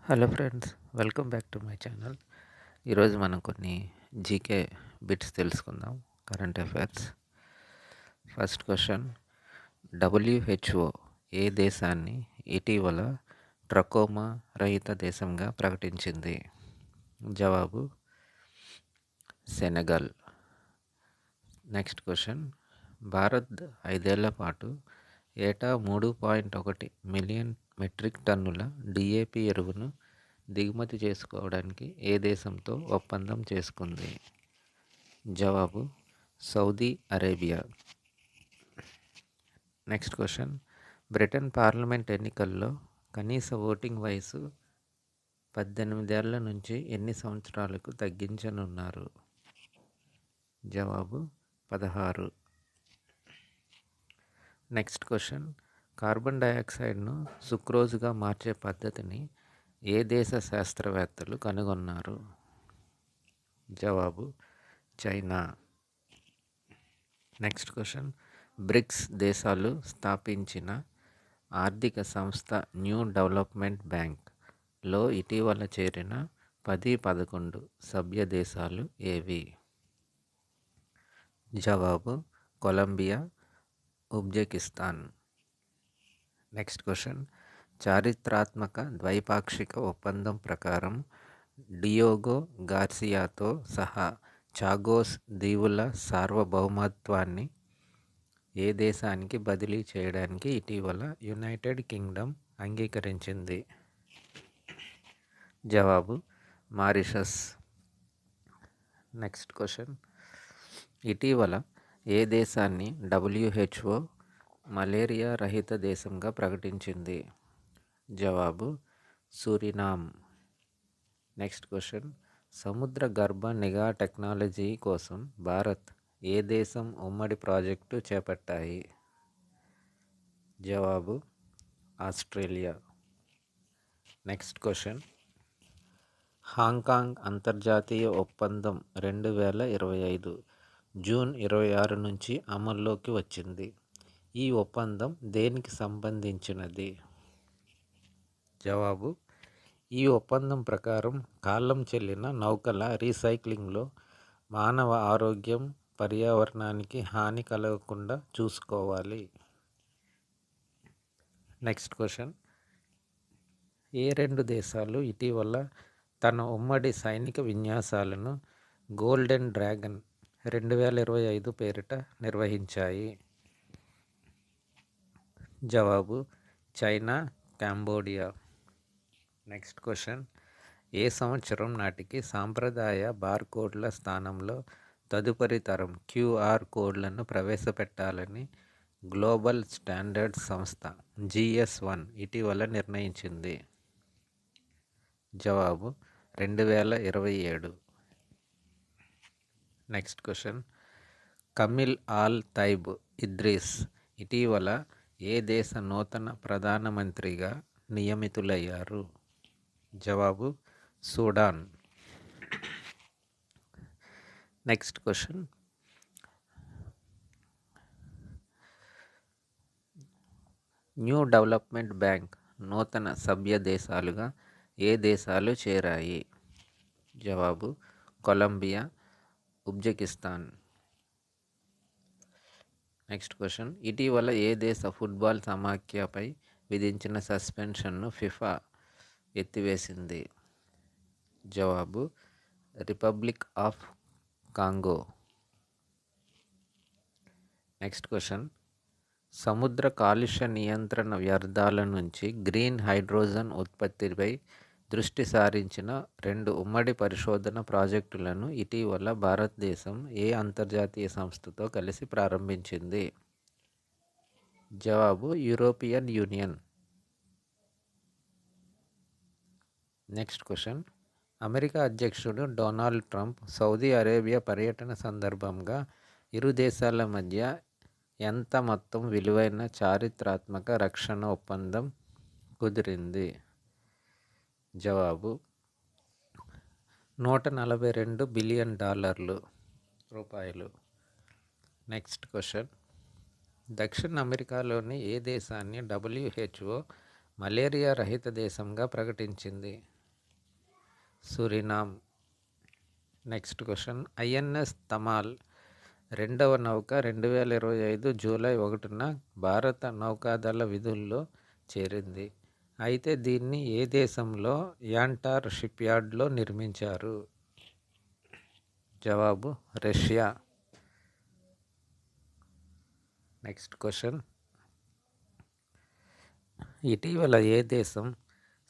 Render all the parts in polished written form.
Hello friends, welcome back to my channel. ఈరోజు మనం కొన్ని జీకే బిట్స్ తెలుసుకుందాం. Current affairs. First question: WHO ఏ దేశాన్ని ఇటీవల ట్రకోమా రహిత దేశంగా ప్రకటించింది? జవాబు సెనెగల్. నెక్స్ట్ క్వశ్చన్: భారత్ 5 ఏళ్ల పాటు ఏటా 3.1 మిలియన్ మెట్రిక్ టన్నుల డిఏపి ఎరువును దిగుమతి చేసుకోవడానికి ఏ దేశంతో ఒప్పందం చేసుకుంది? జవాబు Saudi Arabia. Next question: Britain parliament ఎన్నికల్లో కనీస ఓటింగ్ వయసు 18 ఏళ్ల నుంచి ఎన్ని సంవత్సరాలకు తగ్గించనున్నారు? జవాబు 16. నెక్స్ట్ క్వశ్చన్: కార్బన్ డయాక్సైడ్ను సుక్రోజ్గా మార్చే పద్ధతిని ఏ దేశ శాస్త్రవేత్తలు కనుగొన్నారు? జవాబు చైనా. నెక్స్ట్ క్వశ్చన్: బ్రిక్స్ దేశాలు స్థాపించిన ఆర్థిక సంస్థ న్యూ డెవలప్మెంట్ బ్యాంక్లో ఇటీవల చేరిన 10-11 సభ్య దేశాలు ఏవి? జవాబు కొలంబియా, ఉజ్బెకిస్తాన్. నెక్స్ట్ క్వశ్చన్: చారిత్రాత్మక ద్వైపాక్షిక ఒప్పందం ప్రకారం డియోగో గార్సియాతో సహా చాగోస్ దీవుల సార్వభౌమత్వాన్ని ఏ దేశానికి బదిలీ చేయడానికి ఇటీవల యునైటెడ్ కింగ్డమ్ అంగీకరించింది? జవాబు మారిషస్. నెక్స్ట్ క్వశ్చన్: ఇటీవల ఏ దేశాన్ని డబ్ల్యూహెచ్ఓ మలేరియా రహిత దేశంగా ప్రకటించింది? జవాబు సూరినామ్. నెక్స్ట్ క్వశ్చన్: సముద్ర గర్భ నిఘా టెక్నాలజీ కోసం భారత్, ఏ దేశం ఉమ్మడి ప్రాజెక్టు చేపట్టాయి? జవాబు ఆస్ట్రేలియా. నెక్స్ట్ క్వశ్చన్: హాంకాంగ్ అంతర్జాతీయ ఒప్పందం 2025 జూన్ 26 నుంచి అమల్లోకి వచ్చింది. ఈ ఒప్పందం దేనికి సంబంధించినది? జవాబు ఈ ఒప్పందం ప్రకారం కాలం చెల్లిన నౌకల రీసైక్లింగ్లో మానవ ఆరోగ్యం, పర్యావరణానికి హాని కలగకుండా చూసుకోవాలి. నెక్స్ట్ క్వశ్చన్: ఏ రెండు దేశాలు ఇటీవల తన ఉమ్మడి సైనిక విన్యాసాలను గోల్డెన్ డ్రాగన్ 2025 పేరిట నిర్వహించాయి? జవాబు చైనా, కంబోడియా. నెక్స్ట్ క్వశ్చన్: ఏ సంవత్సరం నాటికి సాంప్రదాయ బార్కోడ్ల స్థానంలో తదుపరి తరం క్యూఆర్ కోడ్లను ప్రవేశపెట్టాలని గ్లోబల్ స్టాండర్డ్స్ సంస్థ GS1 ఇటీవల నిర్ణయించింది? జవాబు 2027. Next question: Kamil al Taib Idris ఇటీవల ఏ దేశ నూతన ప్రధానమంత్రిగా నియమితులయ్యారు? జవాబు Sudan. Next question: new development bank నూతన సభ్య దేశాలుగా ఏ దేశాలు చేరాయి? జవాబు కొలంబియా, ఉజ్బెకిస్తాన్. నెక్స్ట్ క్వశ్చన్: ఇటీవల ఏ దేశ ఫుట్బాల్ సమాఖ్యపై విధించిన సస్పెన్షన్ను ఫిఫా ఎత్తివేసింది? జవాబు republic of Congo. Next question: సముద్ర కాలుష్య నియంత్రణ వ్యర్థాల నుంచి గ్రీన్ హైడ్రోజన్ ఉత్పత్తిపై దృష్టి సారించిన 2 ఉమ్మడి పరిశోధన ప్రాజెక్టులను ఇటీవల భారతదేశం ఏ అంతర్జాతీయ సంస్థతో కలిసి ప్రారంభించింది? జవాబు European union. Next question: America అధ్యక్షుడు డొనాల్డ్ ట్రంప్ సౌదీ అరేబియా పర్యటన సందర్భంగా ఇరు దేశాల మధ్య ఎంత మొత్తం విలువైన చారిత్రాత్మక రక్షణ ఒప్పందం కుదిరింది? జవాబు $142 బిలియన్ రూపాయలు. నెక్స్ట్ క్వశ్చన్: దక్షిణ అమెరికాలోని ఏ దేశాన్ని WHO మలేరియా రహిత దేశంగా ప్రకటించింది? Suriname. Next question, INS Tamal రెండవ నౌక 2025 జూలై 1న భారత నౌకాదళ విధుల్లో చేరింది. అయితే దీన్ని ఏ దేశంలో యాంటార్ షిప్యార్డ్లో నిర్మించారు? జవాబు రష్యా. నెక్స్ట్ క్వశ్చన్, ఇటీవల ఏ దేశం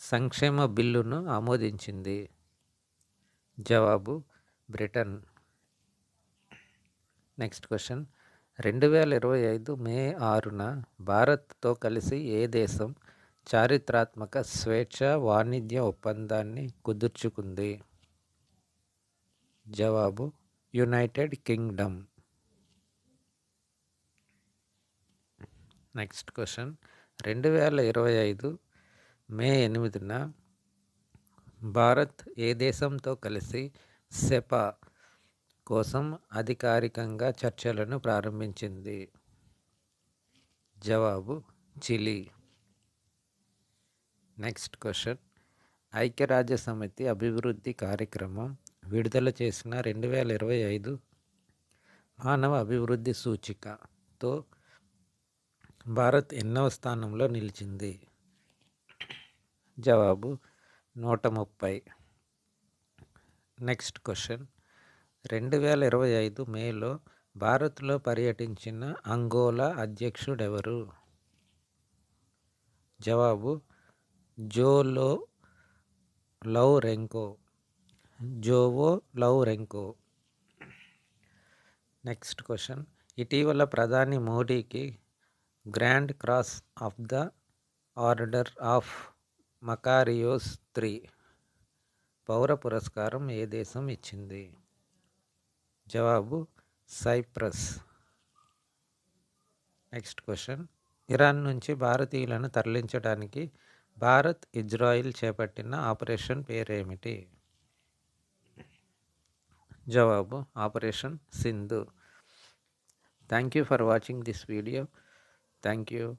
సంక్షేమ బిల్లును ఆమోదించింది? జవాబు బ్రిటన్. నెక్స్ట్ క్వశ్చన్, 2025 మే 6న భారత్తో కలిసి ఏ దేశం చారిత్రాత్మక స్వేచ్ఛ వాణిజ్య ఒప్పందాన్ని కుదుర్చుకుంది? జవాబు యునైటెడ్ కింగ్డమ్. నెక్స్ట్ క్వశ్చన్, 2025 మే 8న భారత్ ఏ దేశంతో కలిసి సెపా కోసం అధికారికంగా చర్చలను ప్రారంభించింది? జవాబు చిలీ. నెక్స్ట్ క్వశ్చన్, ఐక్యరాజ్యసమితి అభివృద్ధి కార్యక్రమం విడుదల చేసిన 2025 మానవ అభివృద్ధి సూచికతో భారత్ ఎన్నవ స్థానంలో నిలిచింది? జవాబు 130. నెక్స్ట్ క్వశ్చన్, 2025 మేలో భారత్లో పర్యటించిన అంగోలా అధ్యక్షుడెవరు? జవాబు జోవో లౌరెంకో. నెక్స్ట్ క్వశ్చన్, ఇటీవల ప్రధాని మోడీకి grand cross of the order of Makarios III పౌర పురస్కారం ఏ దేశం ఇచ్చింది? జవాబు సైప్రస్. నెక్స్ట్ క్వశ్చన్, ఇరాన్ నుంచి భారతీయులను తరలించడానికి భారత్ ఇజ్రాయిల్ చేపట్టిన ఆపరేషన్ పేరేమిటి? జవాబు operation Sindhu. Thank you for watching this video. Thank you.